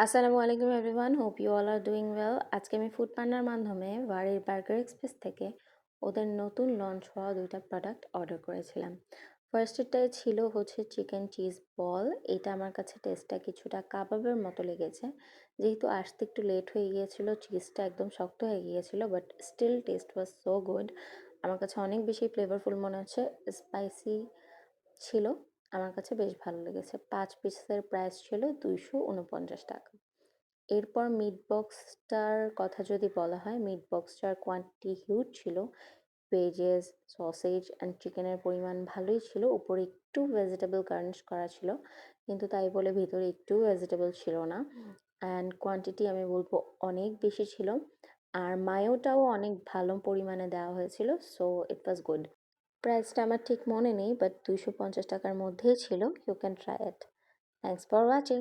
আসসালামু আলাইকুম everyone, hope you all are doing well. আজকে আমি ফুড পান্ডার মাধ্যমে বাড়ির বার্গার এক্সপ্রেস থেকে ওদের নতুন লঞ্চ হওয়া দুইটা প্রোডাক্ট অর্ডার করেছিলাম। ফার্স্টেরটাই ছিল হচ্ছে চিকেন চিজ বল। এটা আমার কাছে টেস্টটা কিছুটা কাবাবের মতো লেগেছে, যেহেতু আসতে একটু লেট হয়ে গিয়েছিল, চিজটা একদম শক্ত হয়ে গিয়েছিল, but still taste was so good. আমার কাছে অনেক বেশি ফ্লেভারফুল মনে হচ্ছে, স্পাইসি ছিল। আমার কাছে বেশ ভালো লেগেছে। 5 পিসের প্রাইস ছিল 249 টাকা। এরপর মিট বক্সটার কথা যদি বলা হয়, মিট বক্সটার কোয়ান্টিটি হিউজ ছিল। ভেজেস, সসেজ অ্যান্ড চিকেনের পরিমাণ ভালোই ছিল। উপরে একটু ভেজিটেবল গার্নিশ করা ছিল, কিন্তু তাই বলে ভিতরে একটু ভেজিটেবল ছিল না। অ্যান্ড কোয়ান্টিটি আমি বলবো অনেক বেশি ছিল। আর মায়োটাও অনেক ভালো পরিমাণে দেওয়া হয়েছিল, সো ইট ওয়াজ গুড। প্রাইসটা আমার ঠিক মনে নেই, বাট 250 টাকার মধ্যেই ছিল। You can try it. Thanks for watching.